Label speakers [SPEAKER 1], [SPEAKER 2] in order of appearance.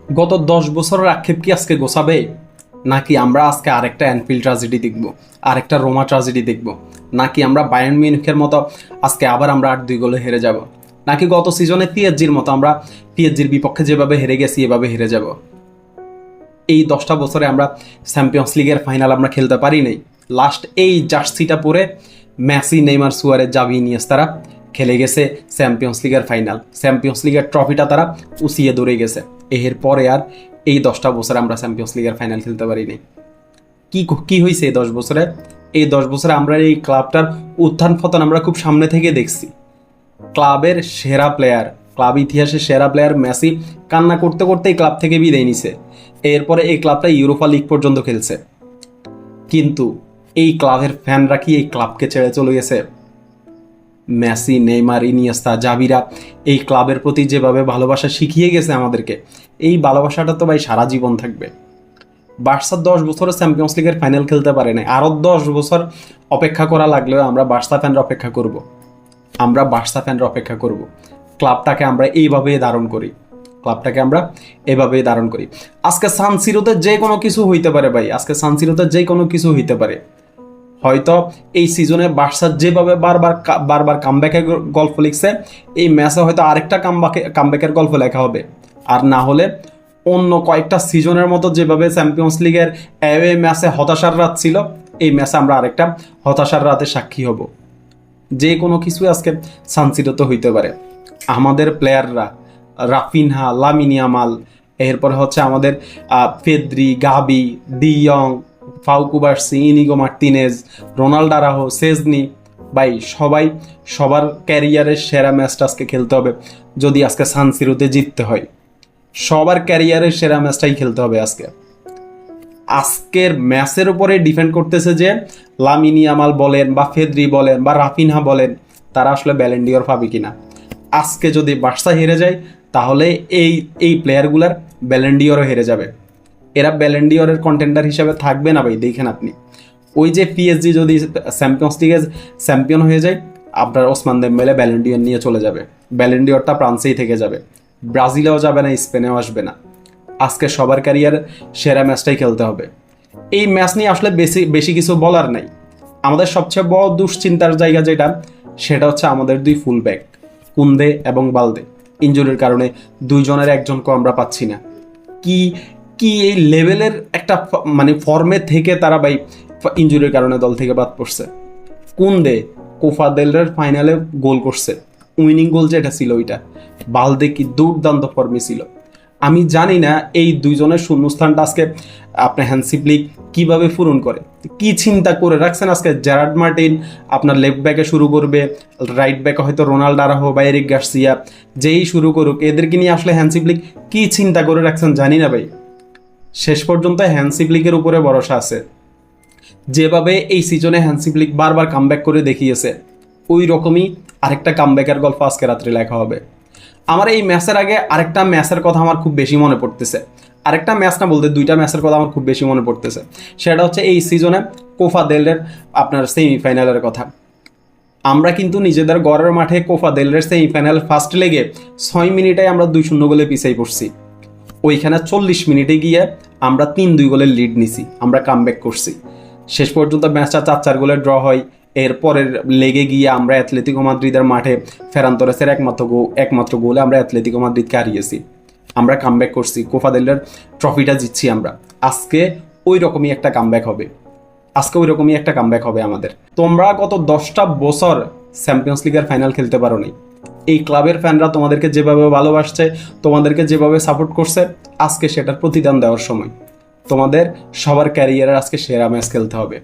[SPEAKER 1] গত 10 বছরের আক্ষেপ কি আজকে গোছাবে, নাকি আমরা আজকে আরেকটা অ্যানফিল্ড ট্র্যাজেডি দেখব, আরেকটা রোমা ট্র্যাজেডি দেখব, নাকি আমরা বায়ার্ন মিউনিখের মতো আজকে আবার আমরা 8-2 গোলে হেরে যাব, নাকি গত সিজনে পিএসজির মতো আমরা পিএসজির বিপক্ষে যেভাবে হেরে গেছি এভাবে হেরে যাব। এই 10টা বছরে আমরা চ্যাম্পিয়ন্স লিগের ফাইনাল আমরা খেলতে পারি নাই। লাস্ট এই জার্সিটা পরে Messi, Neymar, Suarez, Xavi, Iniesta খেলে গেছে চ্যাম্পিয়ন্স লিগের ফাইনাল, চ্যাম্পিয়ন্স লিগের ট্রফিটা তারা উচিয়ে ধরে গেছে। এর পরে আর এই 10টা বছরে আমরা চ্যাম্পিয়ন্স লিগের ফাইনাল খেলতে পারিনি। কি হয়েছে এই 10 বছরে? এই 10 বছরে আমরা এই ক্লাবটার উত্থান পতন আমরা খুব সামনে থেকে দেখছি। ক্লাবের সেরা প্লেয়ার, ক্লাব ইতিহাসের সেরা প্লেয়ার মেসি কান্না করতে করতে এই ক্লাব থেকে বিদায় নিছে। এরপরে এই ক্লাবটা ইউরোপা লিগ পর্যন্ত খেলছে, কিন্তু এই ক্লাবের ফ্যানরা কি এই ক্লাবকে ছেড়ে চলে গেছে? মেসি, নেইমার, ইনিয়েস্তা, জাভিরা এই ক্লাবের প্রতি যেভাবে ভালোবাসা শিখিয়ে গেছে আমাদেরকে, এই ভালোবাসাটা তো ভাই সারা জীবন থাকবে। বার্সা 10 বছরে চ্যাম্পিয়ন্স লিগের ফাইনাল খেলতে পারে না, আরও 10 বছর অপেক্ষা করা লাগলেও আমরা বার্সা ফ্যানরা অপেক্ষা করব। আমরা বার্সা ফ্যানরা অপেক্ষা করব। ক্লাবটাকে আমরা এইভাবেই ধারণ করি, ক্লাবটাকে আমরা এভাবেই ধারণ করি। আজকে সান সিরোতে যে কোনো কিছু হইতে পারে ভাই, আজকে সান সিরোতে যে কোনো কিছু হইতে পারে। হয়তো এই সিজনে বার্সা যেভাবে বারবার কামব্যাকের গল্প লিখছে, এই ম্যাচে হয়তো আরেকটা কামব্যাকের গল্প লেখা হবে। আর না হলে অন্য কয়েকটা সিজনের মতো যেভাবে চ্যাম্পিয়ন্স লিগের অ্যাওয়ে ম্যাচে হতাশার রাত ছিল, এই ম্যাচে আমরা আরেকটা হতাশার রাতে সাক্ষী হব। যে কোনো কিছু আজকে সান সিরোতে হইতে পারে। আমাদের প্লেয়াররা রাফিনহা, লামিন ইয়ামাল, এরপরে হচ্ছে আমাদের Pedri, Gavi, de Jong, Pau Cubarsi, Inigo Martinez, Ronaldo Araujo, Szczesny, ভাই সবাই সবার ক্যারিয়ারের সেরা ম্যাচটা আজকে খেলতে হবে। যদি আজকে সান সিরোতে জিততে হয়, সবার ক্যারিয়ারের সেরা ম্যাচটাই খেলতে হবে আজকে। আজকের ম্যাচের উপরে ডিপেন্ড করতেছে যে লামিন ইয়ামাল বলেন বা ফেদ্রি বলেন বা রাফিনহা বলেন, তারা আসলে ব্যালন ডিওর পাবে কিনা। আজকে যদি বার্সা হেরে যায়, তাহলে এই প্লেয়ারগুলার ব্যালন ডিওরও হেরে যাবে। এরা ব্যালন ডিওরের কন্টেন্ডার হিসেবে থাকবে না ভাই। দেখেন আপনি, ওই যে পিএসজি যদি চ্যাম্পিয়ন্স লিগে চ্যাম্পিয়ন হয়ে যায়, আপনার ওসমান দেম্বেলে ব্যালন ডিওর নিয়ে চলে যাবে। ব্যালন ডিওরটা ফ্রান্সেই থেকে যাবে, ব্রাজিলেও যাবে না, স্পেনেও আসবে না। আজকে সবার ক্যারিয়ার সেরা ম্যাচটাই খেলতে হবে। এই ম্যাচ নিয়ে আসলে বেশি কিছু বলার নাই। আমাদের সবচেয়ে বড় দুশ্চিন্তার জায়গা যেটা, সেটা হচ্ছে আমাদের দুই ফুল ব্যাক কুন্দে এবং বালদে ইনজুরির কারণে দুইজনের একজনকে আমরা পাচ্ছি না। কি কি এই লেভেলের একটা মানে ফর্মে থেকে তারা ভাই ইনজুরির কারণে দল থেকে বাদ পড়ছে। কুন্দে কোপা দেল রের ফাইনালে গোল করছে, উইনিং গোল যেটা ছিল ওইটা। বালদে কি দুর্দান্ত ফর্মে ছিল। আমি জানি না এই দুইজনের শূন্যস্থানটা আজকে আপনার হ্যান্সি ফ্লিক কিভাবে পূরণ করে, কি চিন্তা করে রাখছেন। আজকে জেরার্ড মার্টিন আপনার লেফট ব্যাকে শুরু করবে, রাইট ব্যাকে হয়তো রোনাল্ডো আরাহো বা এরিক গার্সিয়া, যেই শুরু করুক, এদেরকে নিয়ে আসলে হ্যান্সি ফ্লিক কি চিন্তা করে রাখছেন জানি না ভাই। শেষ পর্যন্ত হ্যান্সি ফ্লিকের উপরে ভরসা আছে। যেভাবে এই সিজনে হ্যান্সি ফ্লিক বারবার কামব্যাক করে দেখিয়েছে, ওই রকমই আরেকটা কামব্যাকের গল্প আজকে রাত্রে লেখা হবে। আমার এই ম্যাচের আগে আরেকটা ম্যাচের কথা আমার খুব বেশি মনে পড়তেছে। আরেকটা ম্যাচ না বলতে দুইটা ম্যাচের কথা আমার খুব বেশি মনে পড়তেছে। সেটা হচ্ছে এই সিজনে কোপা দেল রের আপনার সেমিফাইনালের কথা। আমরা কিন্তু নিজেদের ঘরের মাঠে কোপা দেল রের সেমিফাইনাল ফার্স্ট লেগে 6 মিনিটে আমরা 2-0 গোলে পিছিয়ে পড়ছি। ওইখানে 40 মিনিটে গিয়ে আমরা 3-2 গোলের লিড নিছি, আমরা কামব্যাক করছি। শেষ পর্যন্ত ম্যাচটা 4-4 গোলে ড্র হয়। এরপরের লেগে গিয়ে আমরা অ্যাথলেটিকো মাদ্রিদের মাঠে ফেরান তোরেসের একমাত্র গোলে আমরা অ্যাথলেটিকো মাদ্রিদকে হারিয়েছি। আমরা কামব্যাক করছি, কোপা দেল রের ট্রফিটা জিতছি আমরা। আজকে ওই রকমই একটা কামব্যাক হবে, আজকে ওই রকমই একটা কামব্যাক হবে আমাদের। তোমরা গত 10টা বছর চ্যাম্পিয়ন্স লিগের ফাইনাল খেলতে পারো নি। এই ক্লাবের ফ্যানরা তোমাদেরকে যেভাবে ভালোবাসছে, তোমাদেরকে যেভাবে সাপোর্ট করছে, আজকে সেটার প্রতিদান দেওয়ার সময়। তোমাদের সবার ক্যারিয়ারের আজকে সেরা ম্যাচ খেলতে হবে।